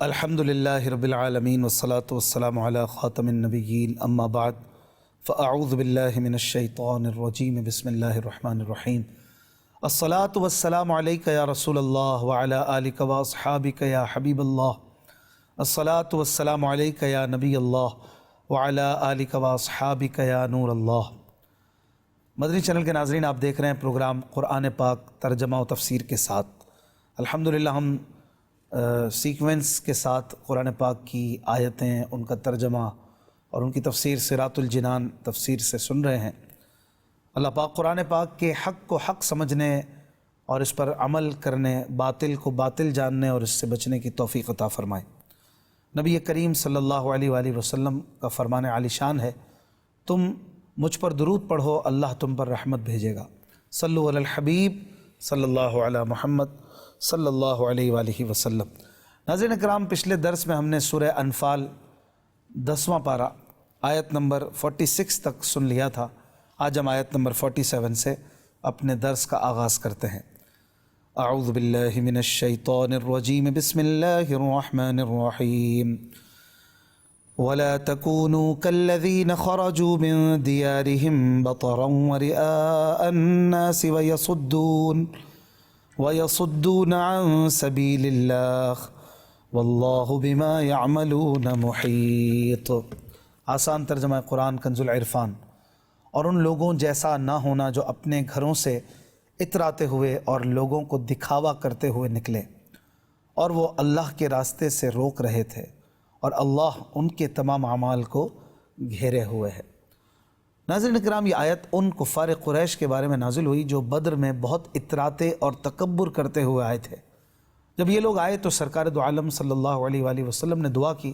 الحمد للہ رب العالمین والصلاة والسلام علی خاتم النبیین اما بعد فاعوذ باللہ من الشیطان الرجیم بسم اللہ الرحمن الرحیم الصلاة والسلام علیک یا رسول اللہ وعلی آلک واصحابک یا حبیب اللہ الصلاة والسلام علیک یا نبی اللہ وعلی آلک واصحابک یا نور اللہ۔ مدنی چینل کے ناظرین، آپ دیکھ رہے ہیں پروگرام قرآن پاک ترجمہ و تفسیر کے ساتھ۔ الحمدللہ ہم سیکوینس کے ساتھ قرآن پاک کی آیتیں، ان کا ترجمہ اور ان کی تفسیر صراط الجنان تفسیر سے سن رہے ہیں۔ اللہ پاک قرآن پاک کے حق کو حق سمجھنے اور اس پر عمل کرنے، باطل کو باطل جاننے اور اس سے بچنے کی توفیق عطا فرمائے۔ نبی کریم صلی اللہ علیہ وآلہ وسلم کا فرمان عالی شان ہے، تم مجھ پر درود پڑھو، اللہ تم پر رحمت بھیجے گا۔ صلو علی الحبیب صلی اللہ علی محمد صلی اللہ علیہ وآلہ وسلم۔ ناظرین اکرام، پچھلے درس میں ہم نے سورہ انفال 10واں پارہ آیت نمبر 46 تک سن لیا تھا۔ آج ہم آیت نمبر 47 سے اپنے درس کا آغاز کرتے ہیں۔ اعوذ باللہ من الشیطان الرجیم بسم اللہ الرحمن الرحیم ولا تكونوا كالذين خرجوا من ديارهم بطرا ورئاء الناس ويصدون عن سبيل الله والله بما يعملون محيط۔ آسان ترجمہ قرآن کنز العرفان۔ اور ان لوگوں جیسا نہ ہونا جو اپنے گھروں سے اتراتے ہوئے اور لوگوں کو دکھاوا کرتے ہوئے نکلے، اور وہ اللہ کے راستے سے روک رہے تھے، اور اللہ ان کے تمام اعمال کو گھیرے ہوئے ہے۔ ناظرین اکرام، یہ آیت ان کفار قریش کے بارے میں نازل ہوئی جو بدر میں بہت اتراتے اور تکبر کرتے ہوئے آئے تھے۔ جب یہ لوگ آئے تو سرکار دو عالم صلی اللہ علیہ وآلہ وسلم نے دعا کی،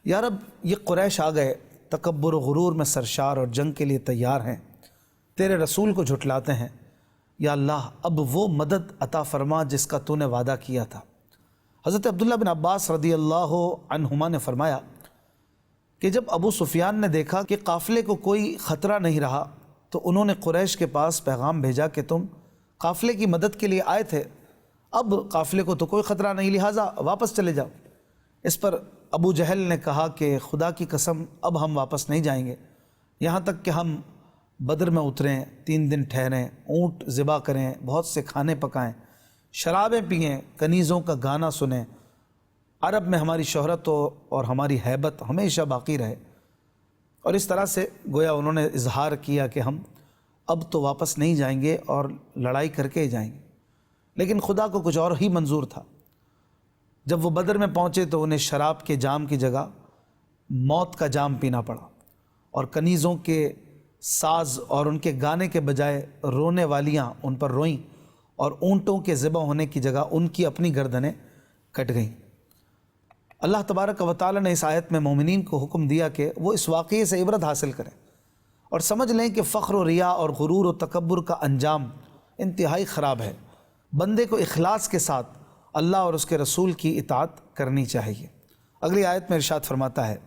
یا رب یہ قریش آ گئے، تکبر و غرور میں سرشار اور جنگ کے لیے تیار ہیں، تیرے رسول کو جھٹلاتے ہیں، یا اللہ اب وہ مدد عطا فرما جس کا تو نے وعدہ کیا تھا۔ حضرت عبداللہ بن عباس رضی اللہ عنہما نے فرمایا کہ جب ابو سفیان نے دیکھا کہ قافلے کو کوئی خطرہ نہیں رہا تو انہوں نے قریش کے پاس پیغام بھیجا کہ تم قافلے کی مدد کے لیے آئے تھے، اب قافلے کو تو کوئی خطرہ نہیں، لہٰذا واپس چلے جاؤ۔ اس پر ابو جہل نے کہا کہ خدا کی قسم اب ہم واپس نہیں جائیں گے، یہاں تک کہ ہم بدر میں اتریں، 3 دن ٹھہریں، اونٹ ذبح کریں، بہت سے کھانے پکائیں، شرابیں پئیں، کنیزوں کا گانا سنیں، عرب میں ہماری شہرت اور ہماری ہیبت ہمیشہ باقی رہے۔ اور اس طرح سے گویا انہوں نے اظہار کیا کہ ہم اب تو واپس نہیں جائیں گے اور لڑائی کر کے جائیں گے، لیکن خدا کو کچھ اور ہی منظور تھا۔ جب وہ بدر میں پہنچے تو انہیں شراب کے جام کی جگہ موت کا جام پینا پڑا، اور کنیزوں کے ساز اور ان کے گانے کے بجائے رونے والیاں ان پر روئیں، اور اونٹوں کے ذبح ہونے کی جگہ ان کی اپنی گردنیں کٹ گئیں۔ اللہ تبارک و تعالی نے اس آیت میں مومنین کو حکم دیا کہ وہ اس واقعے سے عبرت حاصل کریں اور سمجھ لیں کہ فخر و ریا اور غرور و تکبر کا انجام انتہائی خراب ہے۔ بندے کو اخلاص کے ساتھ اللہ اور اس کے رسول کی اطاعت کرنی چاہیے۔ اگلی آیت میں ارشاد فرماتا ہے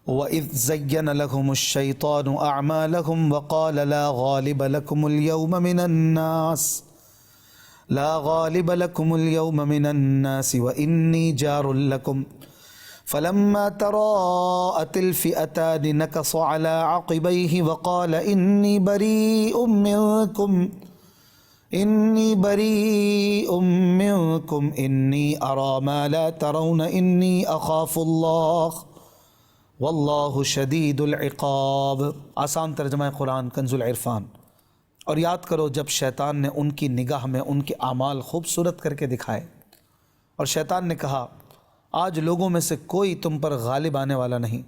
وَإِذْ زَيَّنَ لَكُمُ الشَّيْطَانُ أَعْمَالَكُمْ وَقَالَ لَا غَالِبَ لَكُمُ الْيَوْمَ مِنَ النَّاسِ وَإِنِّي جَارٌ لَكُمْ فَلَمَّا تَرَاءَتِ الْفِئَتَانِ نَكَصَ عَلَى عَقِبَيْهِ وَقَالَ إِنِّي بَرِيءٌ مِّنكُمْ إِنِّي أَرَى مَا لَا تَرَوْنَ إِنِّي أَخَافُ اللَّهَ وَاللَّهُ شَدِيدُ الْعِقَابِ۔ آسان ترجمہ قرآن کنز العرفان۔ اور یاد کرو جب شیطان نے ان کی نگاہ میں ان کے اعمال خوبصورت کر کے دکھائے، اور شیطان نے کہا آج لوگوں میں سے کوئی تم پر غالب آنے والا نہیں،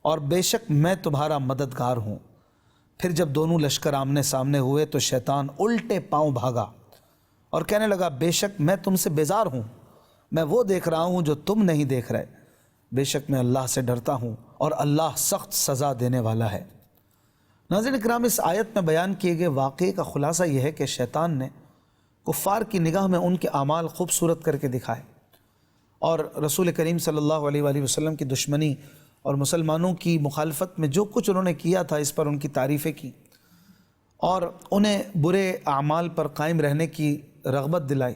اور بے شک میں تمہارا مددگار ہوں۔ پھر جب دونوں لشکر آمنے سامنے ہوئے تو شیطان الٹے پاؤں بھاگا اور کہنے لگا بے شک میں تم سے بیزار ہوں، میں وہ دیکھ رہا ہوں جو تم نہیں دیکھ رہے، بے شک میں اللہ سے ڈرتا ہوں اور اللہ سخت سزا دینے والا ہے۔ ناظرین اکرام، اس آیت میں بیان کیے گئے واقعے کا خلاصہ یہ ہے کہ شیطان نے کفار کی نگاہ میں ان کے اعمال خوبصورت کر کے دکھائے، اور رسول کریم صلی اللہ علیہ وآلہ وسلم کی دشمنی اور مسلمانوں کی مخالفت میں جو کچھ انہوں نے کیا تھا اس پر ان کی تعریفیں کی، اور انہیں برے اعمال پر قائم رہنے کی رغبت دلائی۔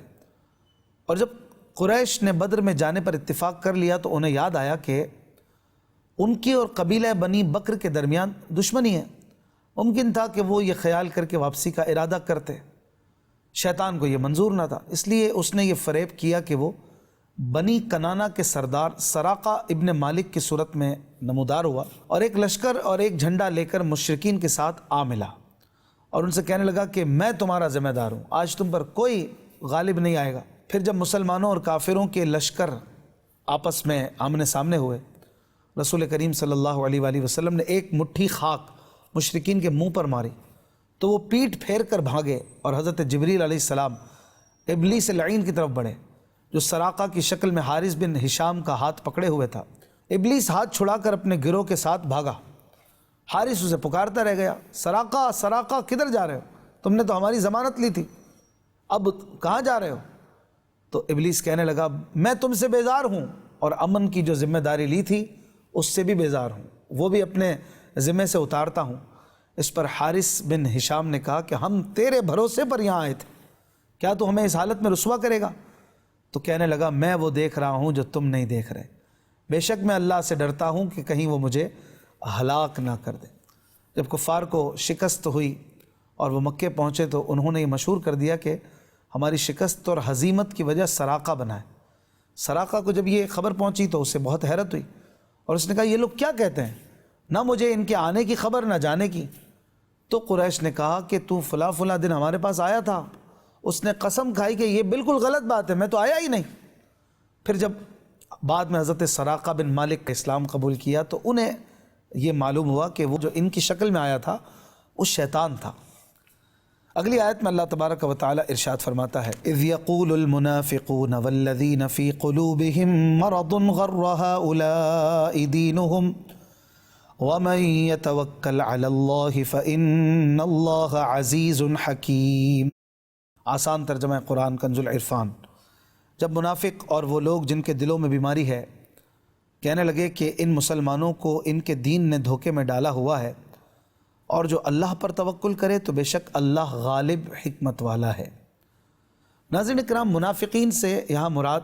اور جب قریش نے بدر میں جانے پر اتفاق کر لیا تو انہیں یاد آیا کہ ان کی اور قبیلہ بنی بکر کے درمیان دشمنی ہے۔ ممکن تھا کہ وہ یہ خیال کر کے واپسی کا ارادہ کرتے، شیطان کو یہ منظور نہ تھا، اس لیے اس نے یہ فریب کیا کہ وہ بنی کنانا کے سردار سراقہ ابن مالک کی صورت میں نمودار ہوا اور ایک لشکر اور ایک جھنڈا لے کر مشرکین کے ساتھ آ ملا اور ان سے کہنے لگا کہ میں تمہارا ذمہ دار ہوں، آج تم پر کوئی غالب نہیں آئے گا۔ پھر جب مسلمانوں اور کافروں کے لشکر آپس میں آمنے سامنے ہوئے، رسول کریم صلی اللہ علیہ وآلہ وسلم نے ایک مٹھی خاک مشرکین کے منہ پر ماری تو وہ پیٹھ پھیر کر بھاگے اور حضرت جبریل علیہ السلام ابلیس لعین کی طرف بڑھے جو سراقہ کی شکل میں حارث بن ہشام کا ہاتھ پکڑے ہوئے تھا۔ ابلیس ہاتھ چھڑا کر اپنے گروہ کے ساتھ بھاگا، حارث اسے پکارتا رہ گیا، سراقہ سراقہ کدھر جا رہے ہو؟ تم نے تو ہماری ضمانت لی تھی، اب کہاں جا رہے ہو؟ تو ابلیس کہنے لگا میں تم سے بیزار ہوں اور امن کی جو ذمہ داری لی تھی اس سے بھی بیزار ہوں، وہ بھی اپنے ذمے سے اتارتا ہوں۔ اس پر حارث بن ہشام نے کہا کہ ہم تیرے بھروسے پر یہاں آئے تھے، کیا تو ہمیں اس حالت میں رسوا کرے گا؟ تو کہنے لگا میں وہ دیکھ رہا ہوں جو تم نہیں دیکھ رہے، بے شک میں اللہ سے ڈرتا ہوں کہ کہیں وہ مجھے ہلاک نہ کر دے۔ جب کفار کو شکست ہوئی اور وہ مکے پہنچے تو انہوں نے یہ مشہور کر دیا کہ ہماری شکست اور ہزیمت کی وجہ سراقہ بنا ہے۔ سراقہ کو جب یہ خبر پہنچی تو اسے بہت حیرت ہوئی اور اس نے کہا یہ لوگ کیا کہتے ہیں، نہ مجھے ان کے آنے کی خبر نہ جانے کی۔ تو قریش نے کہا کہ تو فلاں فلاں دن ہمارے پاس آیا تھا، اس نے قسم کھائی کہ یہ بالکل غلط بات ہے، میں تو آیا ہی نہیں۔ پھر جب بعد میں حضرت سراقہ بن مالک کا اسلام قبول کیا تو انہیں یہ معلوم ہوا کہ وہ جو ان کی شکل میں آیا تھا وہ شیطان تھا۔ اگلی آیت میں اللہ تبارک و تعالی ارشاد فرماتا ہے اذ یقول المنافقون والذین فی قلوبہم مرض غر ہؤلاء دینہم ومن یتوکل علی اللہ فإن اللہ عزیز حکیم۔ آسان ترجمہ قرآن کنز العرفان۔ جب منافق اور وہ لوگ جن کے دلوں میں بیماری ہے کہنے لگے کہ ان مسلمانوں کو ان کے دین نے دھوکے میں ڈالا ہوا ہے اور جو اللہ پر توکل کرے تو بے شک اللہ غالب حکمت والا ہے۔ ناظرین اکرام، منافقین سے یہاں مراد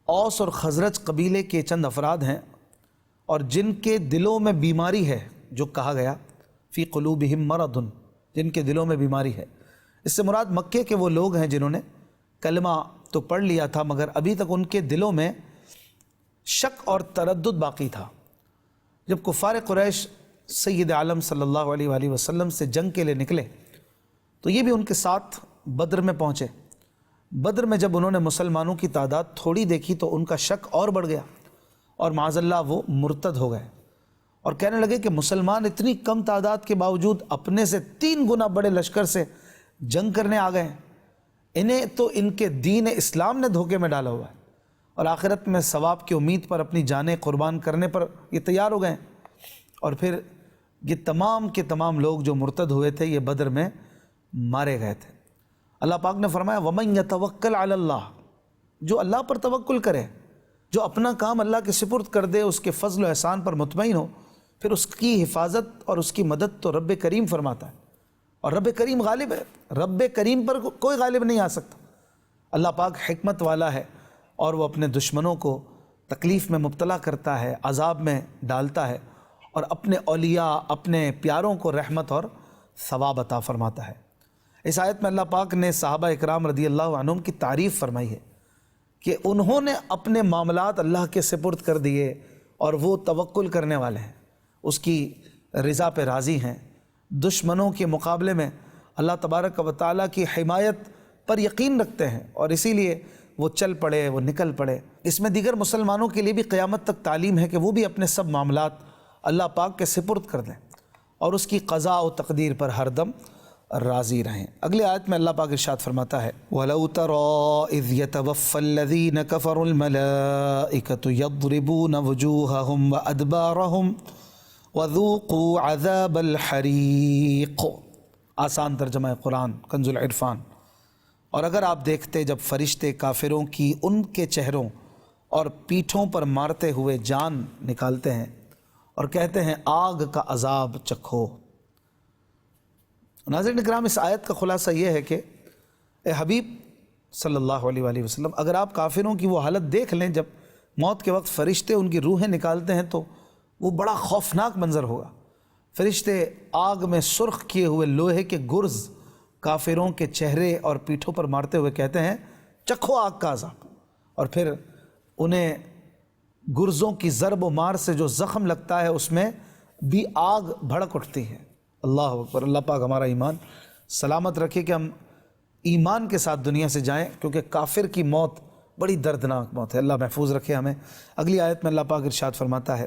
اوس اور خزرج قبیلے کے چند افراد ہیں اور جن کے دلوں میں بیماری ہے، جو کہا گیا فی قلوبہم مرض، جن کے دلوں میں بیماری ہے۔ اس سے مراد مکے کے وہ لوگ ہیں جنہوں نے کلمہ تو پڑھ لیا تھا مگر ابھی تک ان کے دلوں میں شک اور تردد باقی تھا۔ جب کفار قریش سید عالم صلی اللہ علیہ وآلہ وسلم سے جنگ کے لیے نکلے تو یہ بھی ان کے ساتھ بدر میں پہنچے۔ بدر میں جب انہوں نے مسلمانوں کی تعداد تھوڑی دیکھی تو ان کا شک اور بڑھ گیا اور معاذ اللہ وہ مرتد ہو گئے اور کہنے لگے کہ مسلمان اتنی کم تعداد کے باوجود اپنے سے 3 گنا بڑے لشکر سے جنگ کرنے آ گئے ہیں، انہیں تو ان کے دین اسلام نے دھوکے میں ڈالا ہوا ہے اور آخرت میں ثواب کی امید پر اپنی جانیں قربان کرنے پر یہ تیار ہو گئے ہیں۔ اور پھر یہ تمام کے تمام لوگ جو مرتد ہوئے تھے یہ بدر میں مارے گئے تھے۔ اللہ پاک نے فرمایا وَمَن يَتَوَكَّلْ عَلَى اللَّهِ، جو اللہ پر توکل کرے، جو اپنا کام اللہ کے سپرد کر دے، اس کے فضل و احسان پر مطمئن ہو، پھر اس کی حفاظت اور اس کی مدد تو رب کریم فرماتا ہے اور رب کریم غالب ہے، رب کریم پر کوئی غالب نہیں آ سکتا۔ اللہ پاک حکمت والا ہے اور وہ اپنے دشمنوں کو تکلیف میں مبتلا کرتا ہے، عذاب میں ڈالتا ہے اور اپنے اولیاء، اپنے پیاروں کو رحمت اور ثواب عطا فرماتا ہے۔ اس آیت میں اللہ پاک نے صحابہ اکرام رضی اللہ عنہم کی تعریف فرمائی ہے کہ انہوں نے اپنے معاملات اللہ کے سپرد کر دیے اور وہ توکل کرنے والے ہیں، اس کی رضا پہ راضی ہیں، دشمنوں کے مقابلے میں اللہ تبارک و تعالیٰ کی حمایت پر یقین رکھتے ہیں اور اسی لیے وہ چل پڑے، وہ نکل پڑے۔ اس میں دیگر مسلمانوں کے لیے بھی قیامت تک تعلیم ہے کہ وہ بھی اپنے سب معاملات اللہ پاک کے سپرد کر دیں اور اس کی قضاء و تقدیر پر ہر دم راضی رہیں۔ اگلی آیت میں اللہ پاک ارشاد فرماتا ہے وَلَوْ تَرَىٰ إِذْ يَتَوَفَّى الَّذِينَ كَفَرُوا الْمَلَائِكَةُ يَضْرِبُونَ وُجُوهَهُمْ وَأَدْبَارَهُمْ وَذُوقُوا عَذَابَ الْحَرِيقِ۔ آسان ترجمہ قرآن کنز العرفان۔ اور اگر آپ دیکھتے جب فرشتے کافروں کی ان کے چہروں اور پیٹھوں پر مارتے ہوئے جان نکالتے ہیں اور کہتے ہیں آگ کا عذاب چکھو۔ ناظرین اکرام، اس آیت کا خلاصہ یہ ہے کہ اے حبیب، صلی اللہ علیہ وآلہ وسلم، اگر آپ کافروں کی وہ حالت دیکھ لیں جب موت کے وقت فرشتے ان کی روحیں نکالتے ہیں تو وہ بڑا خوفناک منظر ہوگا۔ فرشتے آگ میں سرخ کیے ہوئے لوہے کے گرز کافروں کے چہرے اور پیٹھوں پر مارتے ہوئے کہتے ہیں چکھو آگ کا عذاب، اور پھر انہیں گرزوں کی ضرب و مار سے جو زخم لگتا ہے اس میں بھی آگ بھڑک اٹھتی ہے۔ اللہ اکبر۔ اللہ پاک ہمارا ایمان سلامت رکھے کہ ہم ایمان کے ساتھ دنیا سے جائیں، کیونکہ کافر کی موت بڑی دردناک موت ہے۔ اللہ محفوظ رکھے ہمیں۔ اگلی آیت میں اللہ پاک ارشاد فرماتا ہے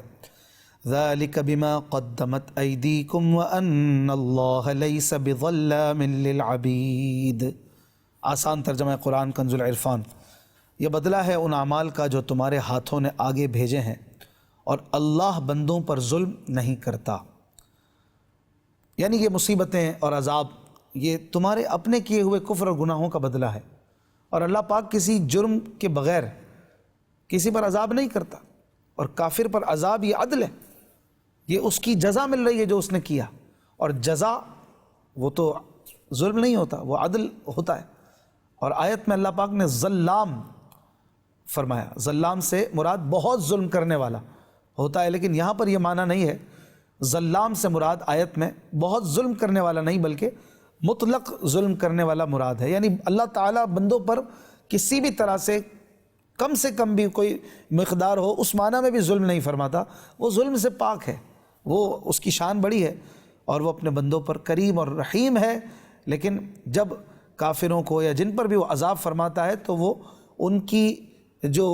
ذَلِكَ بِمَا قَدَّمَتْ أَيْدِيكُمْ وَأَنَّ اللَّهَ لَيْسَ بِظَلَّامٍ لِّلْعَبِيدِ۔ آسان ترجمہ قرآن کنز العرفان۔ یہ بدلہ ہے ان اعمال کا جو تمہارے ہاتھوں نے آگے بھیجے ہیں، اور اللہ بندوں پر ظلم نہیں کرتا۔ یعنی یہ مصیبتیں اور عذاب یہ تمہارے اپنے کیے ہوئے کفر اور گناہوں کا بدلہ ہے، اور اللہ پاک کسی جرم کے بغیر کسی پر عذاب نہیں کرتا، اور کافر پر عذاب یہ عدل ہے، یہ اس کی جزا مل رہی ہے جو اس نے کیا، اور جزا وہ تو ظلم نہیں ہوتا، وہ عدل ہوتا ہے۔ اور آیت میں اللہ پاک نے ظلام فرمایا، ظلام سے مراد بہت ظلم کرنے والا ہوتا ہے، لیکن یہاں پر یہ معنی نہیں ہے۔ ظلام سے مراد آیت میں بہت ظلم کرنے والا نہیں بلکہ مطلق ظلم کرنے والا مراد ہے، یعنی اللہ تعالیٰ بندوں پر کسی بھی طرح سے کم بھی کوئی مقدار ہو اس معنی میں بھی ظلم نہیں فرماتا، وہ ظلم سے پاک ہے، وہ اس کی شان بڑی ہے، اور وہ اپنے بندوں پر کریم اور رحیم ہے۔ لیکن جب کافروں کو یا جن پر بھی وہ عذاب فرماتا ہے تو وہ ان کی جو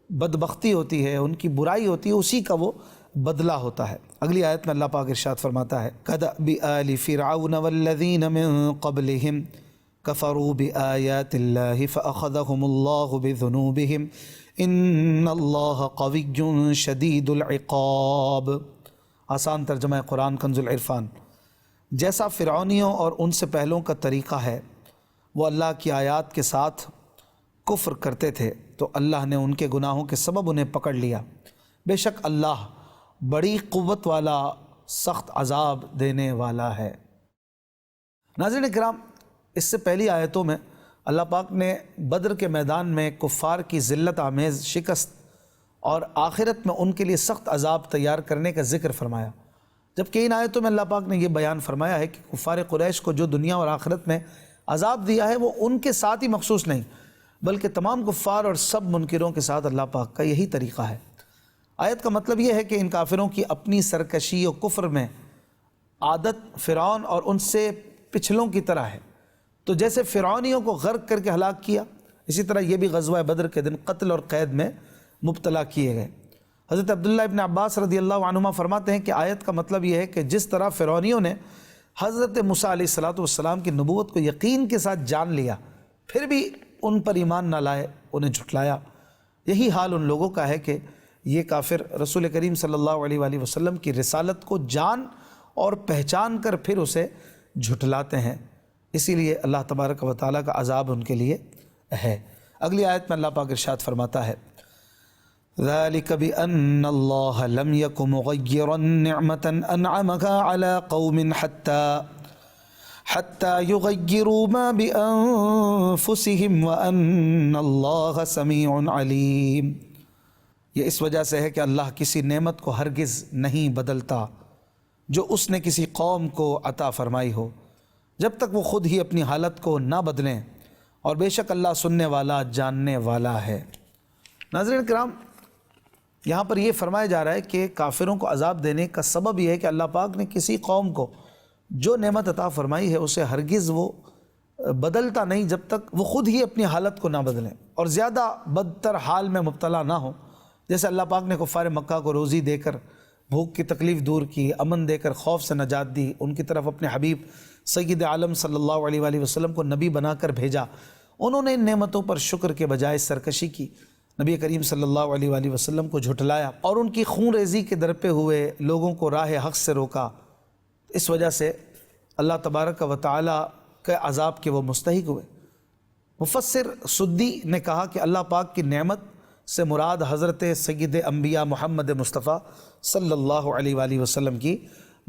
بدبختی ہوتی ہے، ان کی برائی ہوتی ہے، اسی کا وہ بدلہ ہوتا ہے۔ اگلی آیت میں اللہ پاک ارشاد فرماتا ہے كَدَأْبِ آلِ فِرْعَوْنَ وَالَّذِينَ مِن قَبْلِهِمْ كَفَرُوا بِآيَاتِ اللَّهِ فَأَخَذَهُمُ اللَّهُ بِذُنُوبِهِمْ إِنَّ اللَّهَ قَوِيٌّ شَدِيدُ الْعِقَابِ۔ آسان ترجمہ قرآن کنز العرفان۔ جیسا فرعونیوں اور ان سے پہلوں کا طریقہ ہے، وہ اللہ کی آیات کے ساتھ کفر کرتے تھے تو اللہ نے ان کے گناہوں کے سبب انہیں پکڑ لیا، بے شک اللہ بڑی قوت والا سخت عذاب دینے والا ہے۔ ناظرین کرام، اس سے پہلی آیتوں میں اللہ پاک نے بدر کے میدان میں کفار کی ذلت آمیز شکست اور آخرت میں ان کے لیے سخت عذاب تیار کرنے کا ذکر فرمایا، جبکہ ان آیتوں میں اللہ پاک نے یہ بیان فرمایا ہے کہ کفار قریش کو جو دنیا اور آخرت میں عذاب دیا ہے وہ ان کے ساتھ ہی مخصوص نہیں بلکہ تمام کفار اور سب منکروں کے ساتھ اللہ پاک کا یہی طریقہ ہے۔ آیت کا مطلب یہ ہے کہ ان کافروں کی اپنی سرکشی و کفر میں عادت فرعون اور ان سے پچھلوں کی طرح ہے، تو جیسے فرعونیوں کو غرق کر کے ہلاک کیا، اسی طرح یہ بھی غزوہ بدر کے دن قتل اور قید میں مبتلا کیے گئے۔ حضرت عبداللہ ابن عباس رضی اللہ عنہما فرماتے ہیں کہ آیت کا مطلب یہ ہے کہ جس طرح فرعونیوں نے حضرت موسیٰ علیہ السلام کی نبوت کو یقین کے ساتھ جان لیا پھر بھی ان پر ایمان نہ لائے، انہیں جھٹلایا، یہی حال ان لوگوں کا ہے کہ یہ کافر رسول کریم صلی اللہ علیہ وآلہ وسلم کی رسالت کو جان اور پہچان کر پھر اسے جھٹلاتے ہیں، اسی لیے اللہ تبارک و تعالیٰ کا عذاب ان کے لیے ہے۔ اگلی آیت میں اللہ پاک ارشاد فرماتا ہے ذَلِكَ بِأَنَّ اللَّهَ لَمْ يَكُ مُغَيِّرًا نِعْمَةً أَنْعَمَهَا عَلَىٰ قَوْمٍ حَتَّى يُغَيِّرُوا مَا بِأَنفُسِهِمْ وَأَنَّ اللَّهَ سَمِيعٌ عَلِيمٌ۔ یہ اس وجہ سے ہے کہ اللہ کسی نعمت کو ہرگز نہیں بدلتا جو اس نے کسی قوم کو عطا فرمائی ہو جب تک وہ خود ہی اپنی حالت کو نہ بدلیں، اور بے شک اللہ سننے والا جاننے والا ہے۔ ناظرین کرام، یہاں پر یہ فرمایا جا رہا ہے کہ کافروں کو عذاب دینے کا سبب یہ ہے کہ اللہ پاک نے کسی قوم کو جو نعمت عطا فرمائی ہے اسے ہرگز وہ بدلتا نہیں جب تک وہ خود ہی اپنی حالت کو نہ بدلیں اور زیادہ بدتر حال میں مبتلا نہ ہوں۔ جیسے اللہ پاک نے کفار مکہ کو روزی دے کر بھوک کی تکلیف دور کی، امن دے کر خوف سے نجات دی، ان کی طرف اپنے حبیب سید عالم صلی اللہ علیہ وآلہ وسلم کو نبی بنا کر بھیجا، انہوں نے ان نعمتوں پر شکر کے بجائے سرکشی کی، نبی کریم صلی اللہ علیہ وآلہ وسلم کو جھٹلایا اور ان کی خون ریزی کے در پہ ہوئے لوگوں کو راہ حق سے روکا۔ اس وجہ سے اللہ تبارک و تعالیٰ کے عذاب کے وہ مستحق ہوئے۔ مفسر سدی نے کہا کہ اللہ پاک کی نعمت سے مراد حضرت سید انبیاء محمد مصطفیٰ صلی اللہ علیہ وآلہ وسلم کی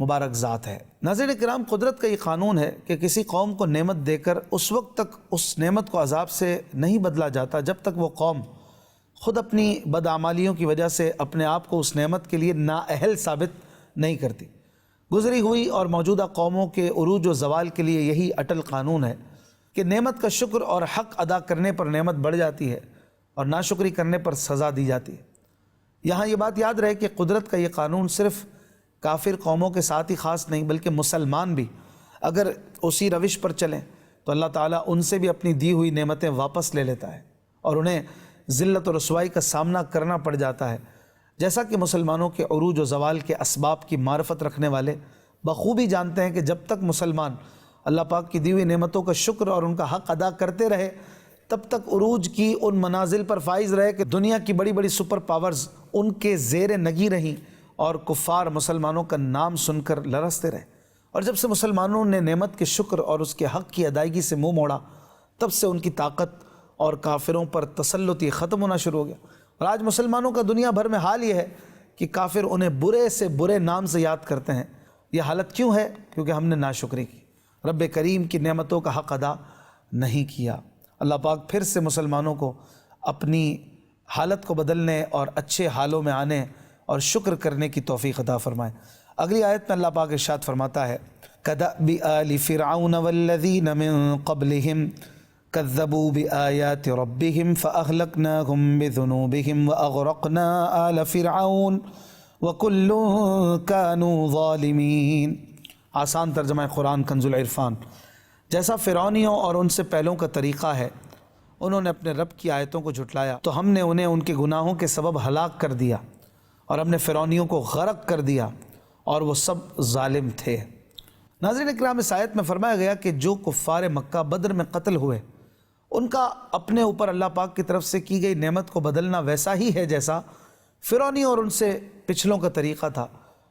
مبارک ذات ہے۔ ناظرین کرام، قدرت کا یہ قانون ہے کہ کسی قوم کو نعمت دے کر اس وقت تک اس نعمت کو عذاب سے نہیں بدلا جاتا جب تک وہ قوم خود اپنی بدعمالیوں کی وجہ سے اپنے آپ کو اس نعمت کے لیے نااہل ثابت نہیں کرتی۔ گزری ہوئی اور موجودہ قوموں کے عروج و زوال کے لیے یہی اٹل قانون ہے کہ نعمت کا شکر اور حق ادا کرنے پر نعمت بڑھ جاتی ہے اور ناشکری کرنے پر سزا دی جاتی ہے۔ یہاں یہ بات یاد رہے کہ قدرت کا یہ قانون صرف کافر قوموں کے ساتھ ہی خاص نہیں، بلکہ مسلمان بھی اگر اسی روش پر چلیں تو اللہ تعالیٰ ان سے بھی اپنی دی ہوئی نعمتیں واپس لے لیتا ہے اور انہیں ذلت و رسوائی کا سامنا کرنا پڑ جاتا ہے، جیسا کہ مسلمانوں کے عروج و زوال کے اسباب کی معرفت رکھنے والے بخوبی جانتے ہیں کہ جب تک مسلمان اللہ پاک کی دی ہوئی نعمتوں کا شکر اور ان کا حق ادا کرتے رہے تب تک عروج کی ان منازل پر فائز رہے کہ دنیا کی بڑی بڑی سپر پاورز ان کے زیر نگی رہیں اور کفار مسلمانوں کا نام سن کر لرزتے رہے۔ اور جب سے مسلمانوں نے نعمت کے شکر اور اس کے حق کی ادائیگی سے منہ موڑا تب سے ان کی طاقت اور کافروں پر تسلط یہ ختم ہونا شروع ہو گیا۔ اور آج مسلمانوں کا دنیا بھر میں حال یہ ہے کہ کافر انہیں برے سے برے نام سے یاد کرتے ہیں۔ یہ حالت کیوں ہے؟ کیونکہ ہم نے ناشکری کی، رب کریم کی نعمتوں کا حق ادا نہیں کیا۔ اللہ پاک پھر سے مسلمانوں کو اپنی حالت کو بدلنے اور اچھے حالوں میں آنے اور شکر کرنے کی توفیق عطا فرمائے۔ اگلی آیت میں اللہ پاک ارشاد فرماتا ہے كَدَأْبِ آلِ فِرْعَوْنَ وَالَّذِينَ مِن قَبْلِهِمْ كَذَّبُوا بِآيَاتِ رَبِّهِمْ فَأَهْلَكْنَاهُمْ بِذُنُوبِهِمْ وَأَغْرَقْنَا آلَ فِرْعَوْنَ وَكُلٌّ كَانُوا ظَالِمِينَ۔ آسان ترجمہ قرآن کنز العرفان۔ جیسا فرعونیوں اور ان سے پہلوں کا طریقہ ہے، انہوں نے اپنے رب کی آیتوں کو جھٹلایا تو ہم نے انہیں ان کے گناہوں کے سبب ہلاک کر دیا اور ہم نے فرعونیوں کو غرق کر دیا اور وہ سب ظالم تھے۔ ناظرین کرام، اس آیت میں فرمایا گیا کہ جو کفار مکہ بدر میں قتل ہوئے ان کا اپنے اوپر اللہ پاک کی طرف سے کی گئی نعمت کو بدلنا ویسا ہی ہے جیسا فرعونیوں اور ان سے پچھلوں کا طریقہ تھا۔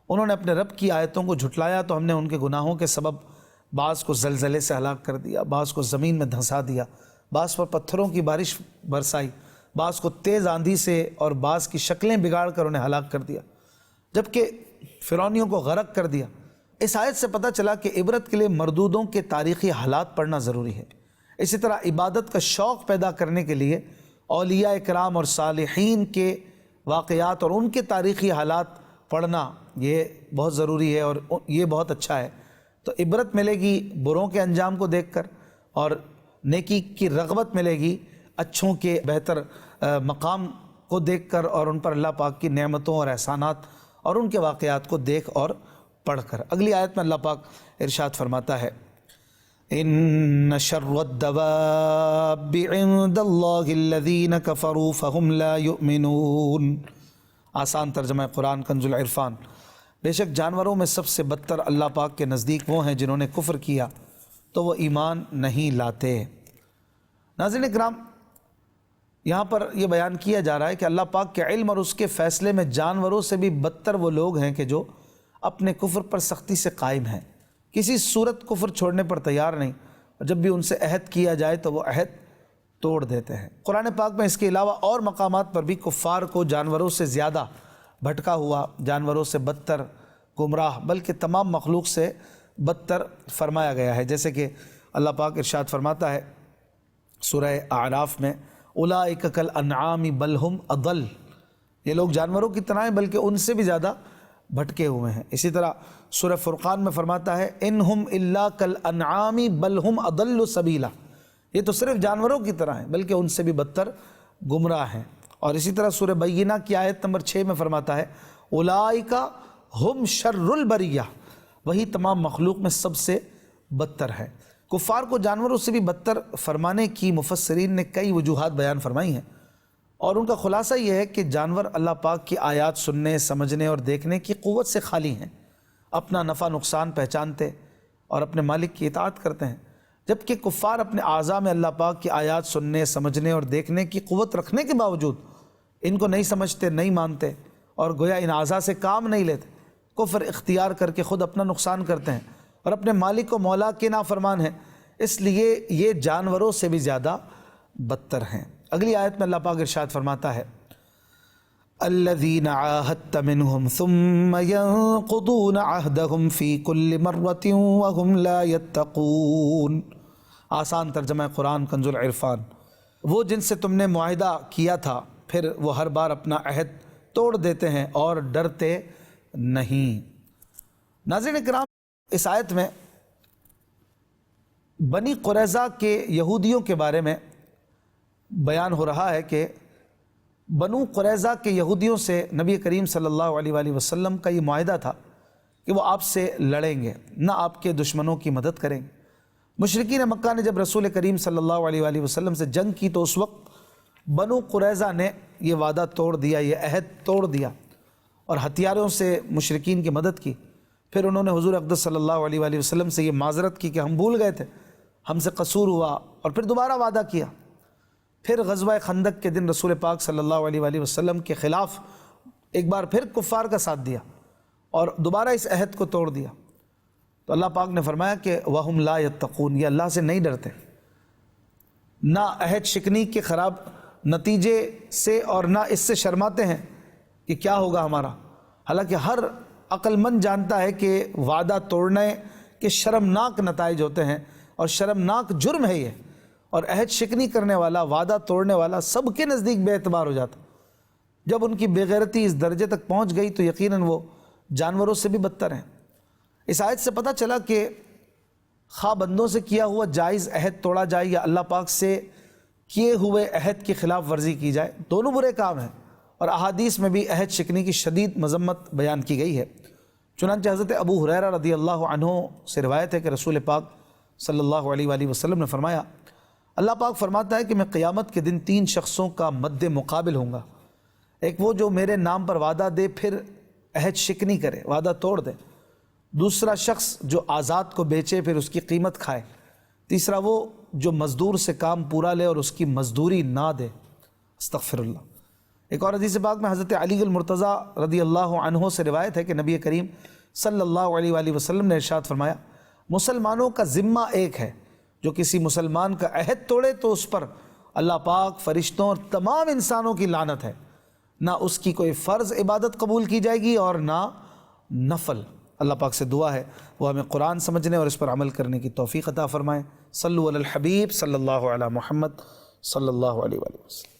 انہوں نے اپنے رب کی آیتوں کو جھٹلایا تو ہم نے ان کے گناہوں کے سبب بعض کو زلزلے سے ہلاک کر دیا، بعض کو زمین میں دھنسا دیا، بعض پر پتھروں کی بارش برسائی، بعض کو تیز آندھی سے اور بعض کی شکلیں بگاڑ کر انہیں ہلاک کر دیا، جبکہ فرعونیوں کو غرق کر دیا۔ اس آیت سے پتہ چلا کہ عبرت کے لیے مردودوں کے تاریخی حالات پڑھنا ضروری ہے۔ اسی طرح عبادت کا شوق پیدا کرنے کے لیے اولیاء کرام اور صالحین کے واقعات اور ان کے تاریخی حالات پڑھنا یہ بہت ضروری ہے اور یہ بہت اچھا ہے۔ تو عبرت ملے گی بروں کے انجام کو دیکھ کر اور نیکی کی رغبت ملے گی اچھوں کے بہتر مقام کو دیکھ کر اور ان پر اللہ پاک کی نعمتوں اور احسانات اور ان کے واقعات کو دیکھ اور پڑھ کر۔ اگلی آیت میں اللہ پاک ارشاد فرماتا ہے ان شر الدواب عند اللہ الذین کفروا فهم لا یؤمنون۔ آسان ترجمہ قرآن کنز العرفان۔ بے شک جانوروں میں سب سے بدتر اللہ پاک کے نزدیک وہ ہیں جنہوں نے کفر کیا تو وہ ایمان نہیں لاتے۔ ناظرین اکرام، یہاں پر یہ بیان کیا جا رہا ہے کہ اللہ پاک کے علم اور اس کے فیصلے میں جانوروں سے بھی بدتر وہ لوگ ہیں کہ جو اپنے کفر پر سختی سے قائم ہیں، کسی صورت کفر چھوڑنے پر تیار نہیں، اور جب بھی ان سے عہد کیا جائے تو وہ عہد توڑ دیتے ہیں۔ قرآن پاک میں اس کے علاوہ اور مقامات پر بھی کفار کو جانوروں سے زیادہ بھٹکا ہوا، جانوروں سے بدتر، گمراہ، بلکہ تمام مخلوق سے بدتر فرمایا گیا ہے، جیسے کہ اللہ پاک ارشاد فرماتا ہے سورہ اعراف میں اولئک کالانعام بل ہم اضل، یہ لوگ جانوروں کی طرح ہیں بلکہ ان سے بھی زیادہ بھٹکے ہوئے ہیں۔ اسی طرح سورہ فرقان میں فرماتا ہے انہم الا کالانعام بل ہم اضل سبیلا، یہ تو صرف جانوروں کی طرح ہیں بلکہ ان سے بھی بدتر گمراہ ہیں۔ اور اسی طرح سورہ بینہ کی آیت نمبر 6 میں فرماتا ہے اولئک ہم شر البریہ، وہی تمام مخلوق میں سب سے بدتر ہے۔ کفار کو جانوروں سے بھی بدتر فرمانے کی مفسرین نے کئی وجوہات بیان فرمائی ہیں، اور ان کا خلاصہ یہ ہے کہ جانور اللہ پاک کی آیات سننے، سمجھنے اور دیکھنے کی قوت سے خالی ہیں، اپنا نفع نقصان پہچانتے اور اپنے مالک کی اطاعت کرتے ہیں، جبکہ کفار اپنے اعضاء میں اللہ پاک کی آیات سننے، سمجھنے اور دیکھنے کی قوت رکھنے کے باوجود ان کو نہیں سمجھتے، نہیں مانتے اور گویا ان اعضاء سے کام نہیں لیتے، کفر اختیار کر کے خود اپنا نقصان کرتے ہیں اور اپنے مالک و مولا کے نافرمان ہیں، اس لیے یہ جانوروں سے بھی زیادہ بدتر ہیں۔ اگلی آیت میں اللہ پاک ارشاد فرماتا ہے الذین عاہدت منہم ثم ینقضون عہدہم فی کل مرۃ وہم لا یتقون۔ آسان ترجمہ قرآن کنز العرفان، وہ جن سے تم نے معاہدہ کیا تھا پھر وہ ہر بار اپنا عہد توڑ دیتے ہیں اور ڈرتے نہیں۔ ناظرین کرام، اس آیت میں بنی قریظہ کے یہودیوں کے بارے میں بیان ہو رہا ہے کہ بنو قریظہ کے یہودیوں سے نبی کریم صلی اللہ علیہ وآلہ وسلم کا یہ معاہدہ تھا کہ وہ آپ سے لڑیں گے، نہ آپ کے دشمنوں کی مدد کریں گے۔ مشرکین مکہ نے جب رسول کریم صلی اللہ علیہ وآلہ وسلم سے جنگ کی تو اس وقت بنو قریظہ نے یہ وعدہ توڑ دیا، یہ عہد توڑ دیا اور ہتھیاروں سے مشرکین کی مدد کی۔ پھر انہوں نے حضور اقدس صلی اللہ علیہ وآلہ وسلم سے یہ معذرت کی کہ ہم بھول گئے تھے، ہم سے قصور ہوا، اور پھر دوبارہ وعدہ کیا۔ پھر غزوہ خندق کے دن رسول پاک صلی اللہ علیہ وآلہ وسلم کے خلاف ایک بار پھر کفار کا ساتھ دیا اور دوبارہ اس عہد کو توڑ دیا۔ تو اللہ پاک نے فرمایا کہ وَهُمْ لَا يَتَّقُونَ، یہ اللہ سے نہیں ڈرتے، نہ عہد شکنی کے خراب نتیجے سے اور نہ اس سے شرماتے ہیں کہ کیا ہوگا ہمارا۔ حالانکہ ہر عقل مند جانتا ہے کہ وعدہ توڑنے کے شرمناک نتائج ہوتے ہیں اور شرمناک جرم ہے یہ، اور عہد شکنی کرنے والا، وعدہ توڑنے والا سب کے نزدیک بے اعتبار ہو جاتا۔ جب ان کی بے غیرتی اس درجے تک پہنچ گئی تو یقیناً وہ جانوروں سے بھی بدتر ہیں۔ اس آیت سے پتہ چلا کہ خواہ بندوں سے کیا ہوا جائز عہد توڑا جائے یا اللہ پاک سے کیے ہوئے عہد کی خلاف ورزی کی جائے، دونوں برے کام ہیں، اور احادیث میں بھی عہد شکنی کی شدید مذمت بیان کی گئی ہے۔ چنانچہ حضرت ابو ہریرہ رضی اللہ عنہ سے روایت ہے کہ رسول پاک صلی اللہ علیہ وآلہ وسلم نے فرمایا، اللہ پاک فرماتا ہے کہ میں قیامت کے دن 3 شخصوں کا مد مقابل ہوں گا۔ ایک وہ جو میرے نام پر وعدہ دے پھر عہد شکنی کرے، وعدہ توڑ دے۔ دوسرا شخص جو آزاد کو بیچے پھر اس کی قیمت کھائے۔ تیسرا وہ جو مزدور سے کام پورا لے اور اس کی مزدوری نہ دے۔ استغفر اللہ۔ ایک اور حدیث پاک میں حضرت علی المرتضیٰ رضی اللہ عنہ سے روایت ہے کہ نبی کریم صلی اللہ علیہ وآلہ وسلم نے ارشاد فرمایا، مسلمانوں کا ذمہ ایک ہے، جو کسی مسلمان کا عہد توڑے تو اس پر اللہ پاک، فرشتوں اور تمام انسانوں کی لعنت ہے، نہ اس کی کوئی فرض عبادت قبول کی جائے گی اور نہ نفل۔ اللہ پاک سے دعا ہے وہ ہمیں قرآن سمجھنے اور اس پر عمل کرنے کی توفیق عطا فرمائے۔ صلو علی الحبیب صلی اللہ علی محمد صلی اللہ علیہ وآلہ وسلم۔